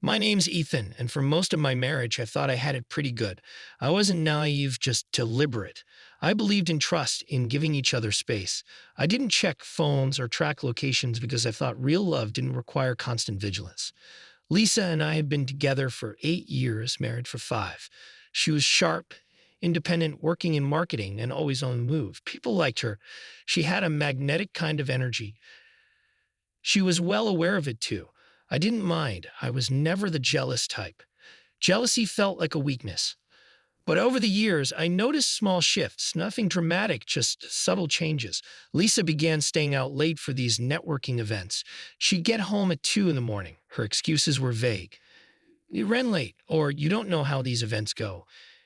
My name's Ethan, and for most of my marriage, I thought I had it pretty good. I wasn't naive, just deliberate. I believed in trust, in giving each other space. I didn't check phones or track locations because I thought real love didn't require constant vigilance. Lisa and I had been together for 8 years, married for five. She was sharp, independent, working in marketing, and always on the move. People liked her. She had a magnetic kind of energy. She was well aware of it too. I didn't mind. I was never the jealous type. Jealousy felt like a weakness. But over the years, I noticed small shifts, nothing dramatic, just subtle changes. Lisa began staying out late for these networking events. She'd get home at 2 in the morning. Her excuses were vague. You ran late, or you don't know how these events go.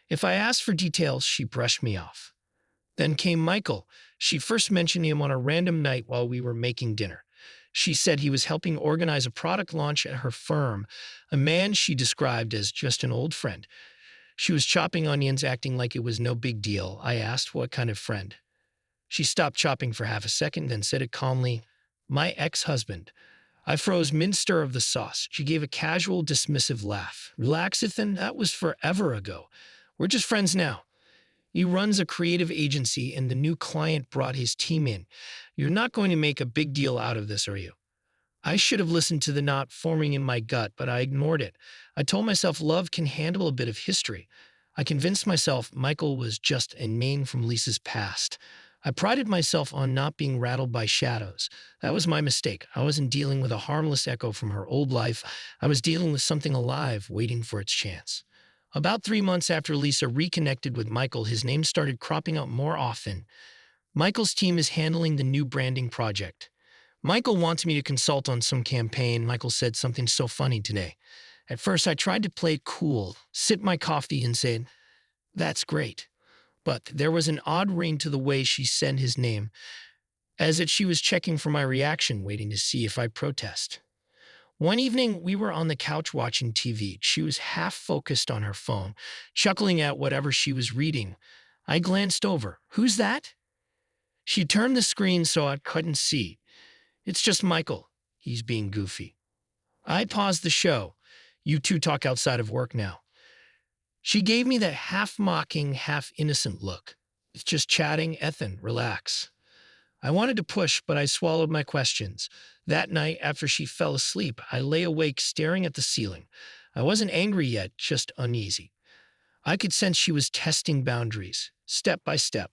If I asked for details, she brushed me off. Then came Michael. She first mentioned him on a random night while we were making dinner. She said he was helping organize a product launch at her firm, a man she described as just an old friend. She was chopping onions, acting like it was no big deal. I asked what kind of friend. She stopped chopping for half a second, then said it calmly, "My ex-husband." I froze mid-stir of the sauce. She gave a casual, dismissive laugh. "Relax, Ethan, that was forever ago. We're just friends now. He runs a creative agency and the new client brought his team in. You're not going to make a big deal out of this, are you?" I should have listened to the knot forming in my gut, but I ignored it. I told myself love can handle a bit of history. I convinced myself Michael was just a name from Lisa's past. I prided myself on not being rattled by shadows. That was my mistake. I wasn't dealing with a harmless echo from her old life. I was dealing with something alive, waiting for its chance. About 3 months after Lisa reconnected with Michael, his name started cropping up more often. Michael's team is handling the new branding project. Michael wants me to consult on some campaign. Michael said something so funny today. At first, I tried to play it cool, sip my coffee, and say, "That's great." But there was an odd ring to the way she said his name, as if she was checking for my reaction, waiting to see if I protest. One evening, we were on the couch watching TV. She was half focused on her phone, chuckling at whatever she was reading. I glanced over. "Who's that?" She turned the screen so I couldn't see. "It's just Michael. He's being goofy." I paused the show. "You two talk outside of work now." She gave me that half-mocking, half-innocent look. "It's just chatting, Ethan, relax." I wanted to push, but I swallowed my questions. That night, after she fell asleep, I lay awake staring at the ceiling. I wasn't angry yet, just uneasy. I could sense she was testing boundaries, step by step.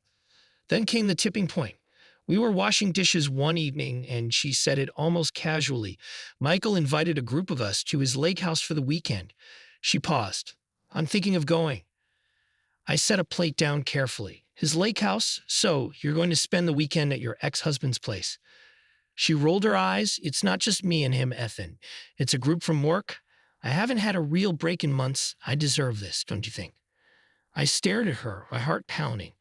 Then came the tipping point. We were washing dishes one evening, and she said it almost casually. Michael invited a group of us to his lake house for the weekend. She paused. "I'm thinking of going." I set a plate down carefully. "His lake house? So, you're going to spend the weekend at your ex-husband's place?" She rolled her eyes. "It's not just me and him, Ethan. It's a group from work. I haven't had a real break in months. I deserve this, don't you think?" I stared at her, my heart pounding.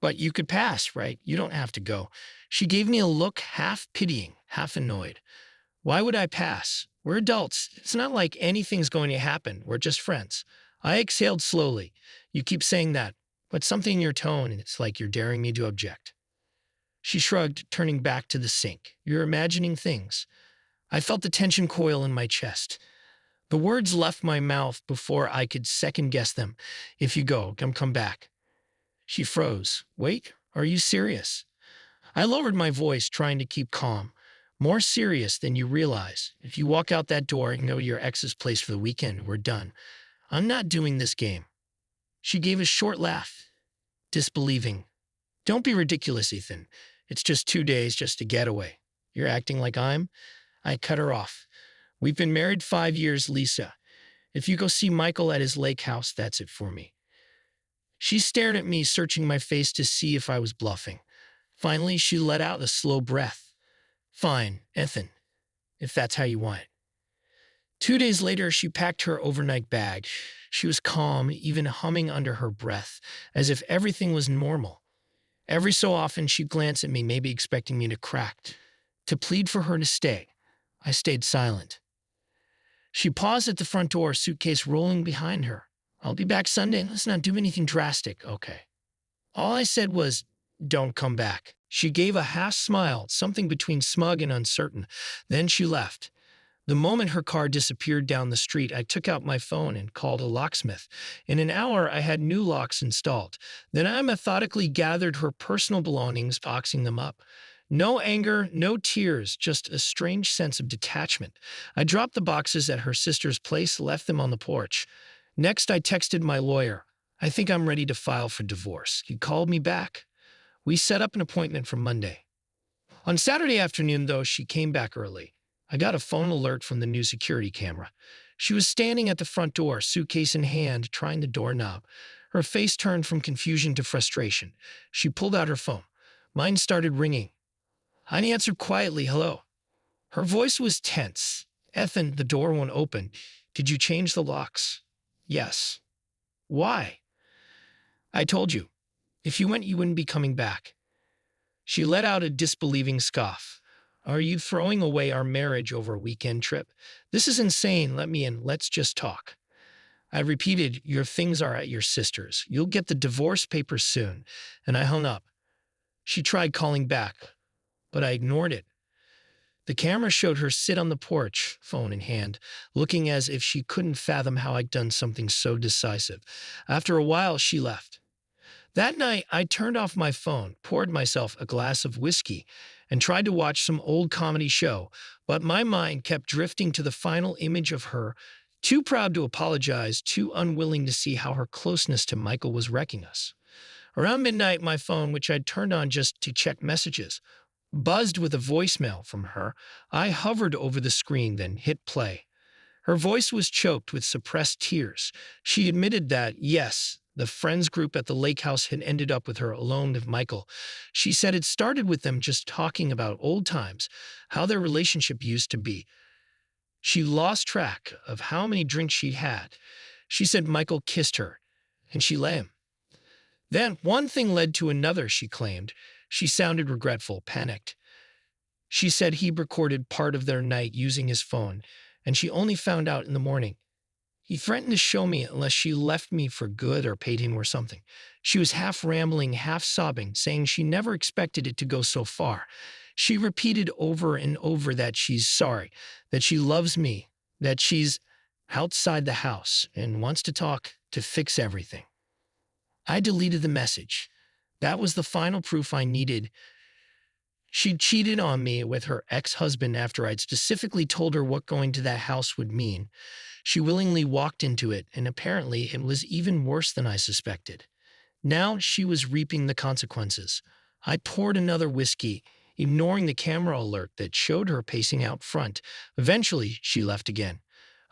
"But you could pass, right? You don't have to go." She gave me a look, half pitying, half annoyed. "Why would I pass? We're adults. It's not like anything's going to happen. We're just friends." I exhaled slowly. "You keep saying that, but something in your tone, and it's like you're daring me to object." She shrugged, turning back to the sink. "You're imagining things." I felt the tension coil in my chest. The words left my mouth before I could second-guess them. "If you go, come back." She froze. "Wait, are you serious?" I lowered my voice, trying to keep calm. "More serious than you realize. If you walk out that door and go to your ex's place for the weekend, we're done. I'm not doing this game." She gave a short laugh, disbelieving. "Don't be ridiculous, Ethan. It's just 2 days, just a getaway. You're acting like I'm—" I cut her off. "We've been married 5 years, Lisa. If you go see Michael at his lake house, that's it for me." She stared at me, searching my face to see if I was bluffing. Finally, she let out a slow breath. "Fine, Ethan, if that's how you want it." 2 days later, she packed her overnight bag. She was calm, even humming under her breath, as if everything was normal. Every so often, she'd glance at me, maybe expecting me to crack, to plead for her to stay. I stayed silent. She paused at the front door, suitcase rolling behind her. "I'll be back Sunday. Let's not do anything drastic, okay?" All I said was, "Don't come back." She gave a half smile, something between smug and uncertain. Then she left. The moment her car disappeared down the street, I took out my phone and called a locksmith. In an hour, I had new locks installed. Then I methodically gathered her personal belongings, boxing them up. No anger, no tears, just a strange sense of detachment. I dropped the boxes at her sister's place, left them on the porch. Next, I texted my lawyer. I think I'm ready to file for divorce. He called me back. We set up an appointment for Monday. On Saturday afternoon, though, she came back early. I got a phone alert from the new security camera. She was standing at the front door, suitcase in hand, trying the doorknob. Her face turned from confusion to frustration. She pulled out her phone. Mine started ringing. I answered quietly, "Hello." Her voice was tense. "Ethan, the door won't open. Did you change the locks?" "Yes." "Why?" "I told you. If you went, you wouldn't be coming back." She let out a disbelieving scoff. "Are you throwing away our marriage over a weekend trip? This is insane. Let me in. Let's just talk." I repeated, "Your things are at your sister's. You'll get the divorce papers soon." And I hung up. She tried calling back, but I ignored it. The camera showed her sit on the porch, phone in hand, looking as if she couldn't fathom how I'd done something so decisive. After a while, she left. That night, I turned off my phone, poured myself a glass of whiskey, and tried to watch some old comedy show, but my mind kept drifting to the final image of her, too proud to apologize, too unwilling to see how her closeness to Michael was wrecking us. Around midnight, my phone, which I'd turned on just to check messages, buzzed with a voicemail from her. I hovered over the screen, then hit play. Her voice was choked with suppressed tears. She admitted that, yes, the friends group at the lake house had ended up with her alone with Michael. She said it started with them just talking about old times, how their relationship used to be. She lost track of how many drinks she'd had. She said Michael kissed her, and she let him. Then one thing led to another, she claimed. She sounded regretful, panicked. She said he recorded part of their night using his phone, and she only found out in the morning. He threatened to show me unless she left me for good or paid him or something. She was half rambling, half sobbing, saying she never expected it to go so far. She repeated over and over that she's sorry, that she loves me, that she's outside the house and wants to talk to fix everything. I deleted the message. That was the final proof I needed. She'd cheated on me with her ex-husband after I'd specifically told her what going to that house would mean. She willingly walked into it, and apparently it was even worse than I suspected. Now she was reaping the consequences. I poured another whiskey, ignoring the camera alert that showed her pacing out front. Eventually, she left again.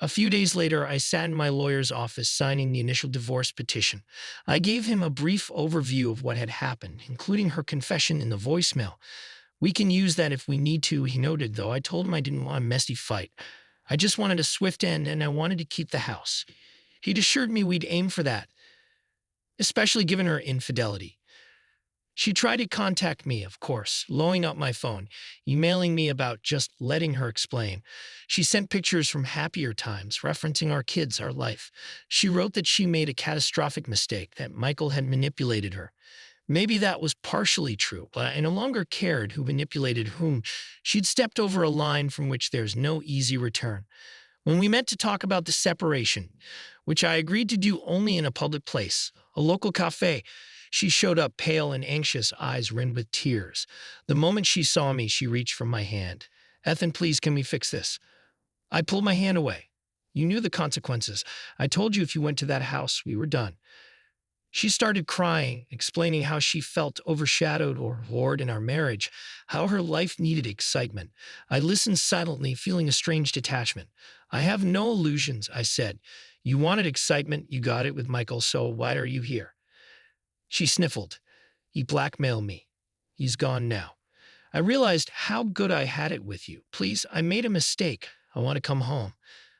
A few days later, I sat in my lawyer's office signing the initial divorce petition. I gave him a brief overview of what had happened, including her confession in the voicemail. "We can use that if we need to," he noted, though I told him I didn't want a messy fight. I just wanted a swift end, and I wanted to keep the house. He'd assured me we'd aim for that, especially given her infidelity. She tried to contact me, of course, blowing up my phone, emailing me about just letting her explain. She sent pictures from happier times, referencing our kids, our life. She wrote that she made a catastrophic mistake, that Michael had manipulated her. Maybe that was partially true, but I no longer cared who manipulated whom. She'd stepped over a line from which there's no easy return. When we met to talk about the separation, which I agreed to do only in a public place, a local cafe, she showed up pale and anxious, eyes rimmed with tears. The moment she saw me, she reached for my hand. "Ethan, please, can we fix this?" I pulled my hand away. "You knew the consequences. I told you if you went to that house, we were done." She started crying, explaining how she felt overshadowed or bored in our marriage, how her life needed excitement. I listened silently, feeling a strange detachment. "I have no illusions," I said. "You wanted excitement, you got it with Michael, so why are you here?" She sniffled. "He blackmailed me. He's gone now. I realized how good I had it with you. Please, I made a mistake. I want to come home."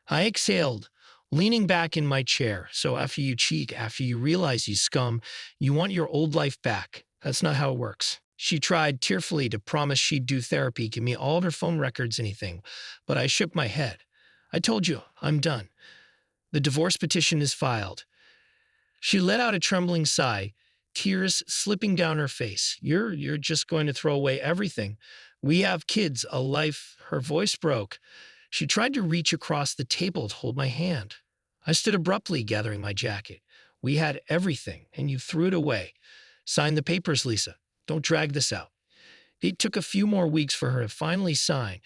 I exhaled, leaning back in my chair. "So after you cheat, after you realize you scum, you want your old life back. That's not how it works." She tried tearfully to promise she'd do therapy, give me all of her phone records, anything, but I shook my head. "I told you, I'm done. The divorce petition is filed." She let out a trembling sigh, tears slipping down her face. You're just going to throw away everything. We have kids, a life." Her voice broke. She tried to reach across the table to hold my hand. I stood abruptly, gathering my jacket. We had everything, and you threw it away. Sign the papers, Lisa. Don't drag this out. It took a few more weeks for her to finally sign.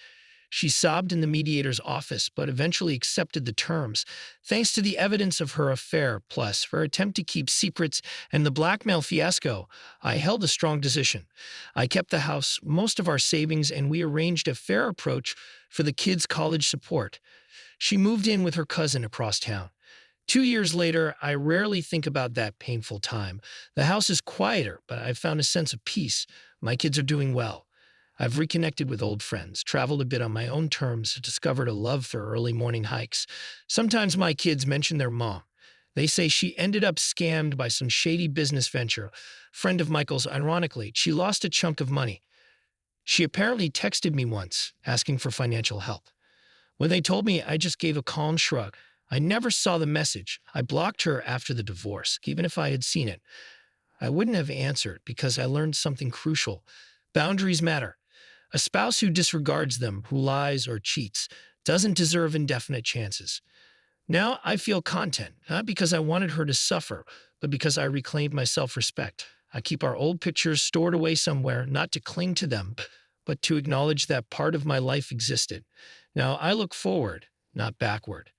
She sobbed in the mediator's office, but eventually accepted the terms, thanks to the evidence of her affair, plus her attempt to keep secrets and the blackmail fiasco. I held a strong decision. I kept the house, most of our savings, and we arranged a fair approach for the kids' college support. She moved in with her cousin across town. 2 years later, I rarely think about that painful time. The house is quieter, but I've found a sense of peace. My kids are doing well. I've reconnected with old friends, traveled a bit on my own terms, discovered a love for early morning hikes. Sometimes my kids mention their mom. They say she ended up scammed by some shady business venture. Friend of Michael's, ironically, she lost a chunk of money. She apparently texted me once, asking for financial help. When they told me, I just gave a calm shrug. I never saw the message. I blocked her after the divorce, even if I had seen it. I wouldn't have answered because I learned something crucial. Boundaries matter. A spouse who disregards them, who lies or cheats, doesn't deserve indefinite chances. Now I feel content, not because I wanted her to suffer, but because I reclaimed my self-respect. I keep our old pictures stored away somewhere, not to cling to them, but to acknowledge that part of my life existed. Now I look forward, not backward.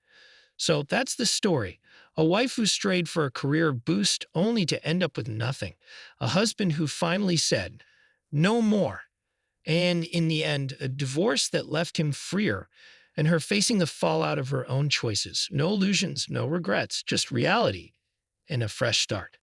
So that's the story. A wife who strayed for a career boost only to end up with nothing. A husband who finally said, no more. And in the end, a divorce that left him freer and her facing the fallout of her own choices. No illusions, no regrets, just reality and a fresh start.